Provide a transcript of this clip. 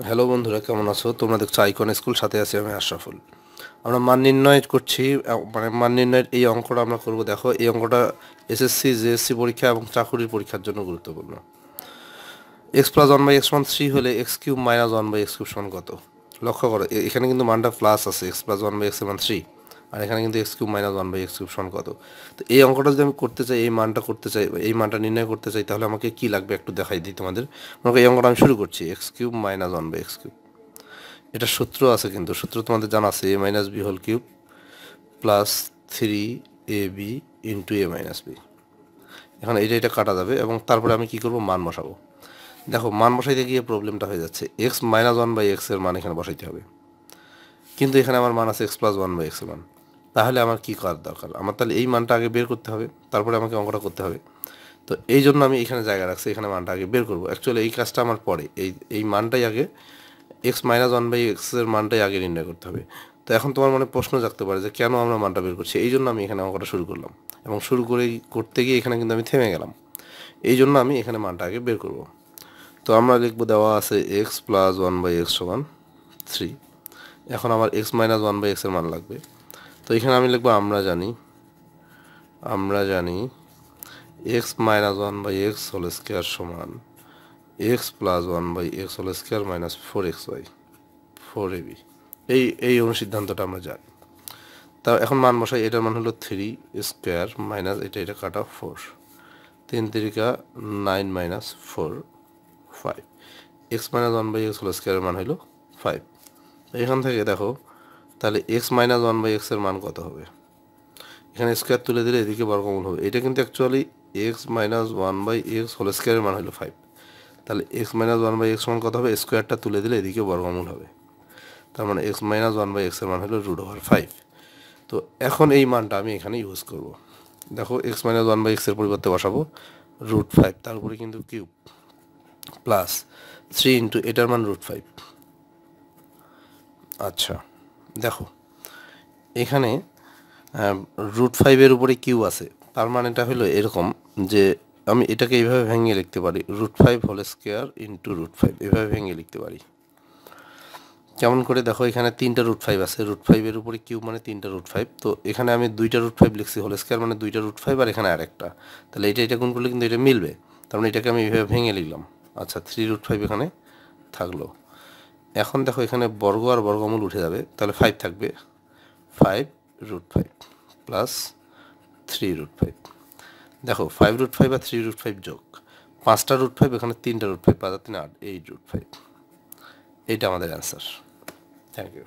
Hello বন্ধুরা, কেমন আছো? তোমরা দেখছো আইকন স্কুল, সাথে আছি আমি আশরাফুল। আমরা মান নির্ণয় করছি, মানে মান নির্ণয়ের এই অঙ্কটা আমরা করব। দেখো, এই অঙ্কটা এসএসসি জেএসসি পরীক্ষা এবং চাকুরির পরীক্ষার জন্য গুরুত্বপূর্ণ। X plus one by x সমান 3 হলে x cube minus one by x cube সমান কত? লক্ষ্য করো, এখানে কিন্তু মানটা প্লাস আছে, x plus one by x সমান 3, আর এখানে কিন্তু x cube minus one by x cube সমান কত? তো এই অঙ্কটা যদি আমি করতে চাই, এই মানটা করতে চাই, এই মানটা নির্ণয় করতে চাই, তাহলে আমাকে কী লাগবে একটু দেখাই দিই তোমাদের। এই অঙ্কটা আমি শুরু করছি, x cube minus one by x cube. এটা সূত্র আছে, কিন্তু সূত্র তোমাদের জানা আছে, a minus b whole cube plus 3ab into a minus b. এখন এটা কাটা যাবে, এবং তারপরে আমি কি করব, মান বসাবো। দেখো, মান বসাইতে গিয়ে প্রবলেমটা হয়ে যাচ্ছে, এক্স মাইনাস ওয়ান বাই এক্সের মান এখানে বসাইতে হবে, কিন্তু এখানে আমার মান আছে এক্স প্লাস ওয়ান বাই এক্সের মান। তাহলে আমার কী করার দরকার? আমার তাহলে এই মানটা আগে বের করতে হবে, তারপরে আমাকে অঙ্কটা করতে হবে। তো এই জন্য আমি এখানে জায়গা রাখছি, এখানে মানটা আগে বের করবো। অ্যাকচুয়ালি এই কাজটা আমার পরে, এই মানটাই আগে, এক্স মাইনাস ওয়ান বাই এক্সের মানটাই আগে নির্ণয় করতে হবে। তো এখন তোমার মনে প্রশ্ন জাগতে পারে যে কেন আমরা মানটা বের করছি। এই জন্য আমি এখানে অঙ্কটা শুরু করলাম, এবং শুরু করতে গিয়ে এখানে কিন্তু আমি থেমে গেলাম। এই জন্য আমি এখানে মানটা আগে বের করব। তো আমরা লিখবো, দেওয়া আছে x plus one by x সমান 3। এখন আমার এক্স মাইনাস ওয়ান বাই এক্সের মান লাগবে। তো এখানে আমি লিখবো, আমরা জানি x minus one by x whole square সমান x plus one by x whole square minus 4xy 4ab। এই অনুসিদ্ধান্তটা আমরা জানি। তা এখন মান বসাই, এটার মান হলো 3 স্কোয়ার মাইনাস এটা কাটা 4, 3 3 9 minus 4 5। X minus one by x whole স্কোয়ারের মান হলো 5। এখান থেকে দেখো, তাহলে এক্স মাইনাস ওয়ান বাই এক্সের মান কত হবে? এখানে স্কোয়ার তুলে দিলে এদিকে বর্গমূল হবে। এটা কিন্তু actually x minus one by x whole স্কোয়ারের মান হলো 5। তাহলে x minus one by x মান কত হবে? স্কোয়ারটা তুলে দিলে এদিকে বর্গমূল হবে। তার মানে এক্স মাইনাস ওয়ান বাই এক্সের মান হলো √5। তো এখন এই মানটা আমি এখানে ইউজ করব। দেখো, এক্স মাইনাস ওয়ান বাই এক্সের পরিবর্তে বসাবো √5, তার উপরে কিন্তু কিউব প্লাস 3 ইন্টু এটার মান √5। আচ্ছা, দেখো এখানে √5-এর উপরে কিউ আছে, তার মানেটা হলো এরকম যে আমি এটাকে এইভাবে ভেঙে লিখতে পারি, √5 হোল স্কোয়ার ইন্টু √5, এভাবে ভেঙে লিখতে পারি। কেমন করে? দেখো, এখানে 3টা √5 আছে, √5-এর উপরে কিউব মানে 3টা √5। তো এখানে আমি 2টা √5 লিখছি, হোল স্কোয়ার মানে 2টা √5, আর এখানে আরেকটা। তাহলে এটা গুণ করলে কিন্তু এটা মিলবে, তার মানে এটাকে আমি এইভাবে ভেঙে লিখলাম। আচ্ছা, 3√5 এখানে থাকলো। এখন দেখো, এখানে বর্গ আর বর্গমূল উঠে যাবে, তাহলে 5 থাকবে, 5√5 প্লাস 3√5। দেখো, 5√5 আর 3√5 যোগ 5টা √5, এখানে 3টা √5, 5 আর 3 8, 8√5। এইটা আমাদের অ্যান্সার। Thank you.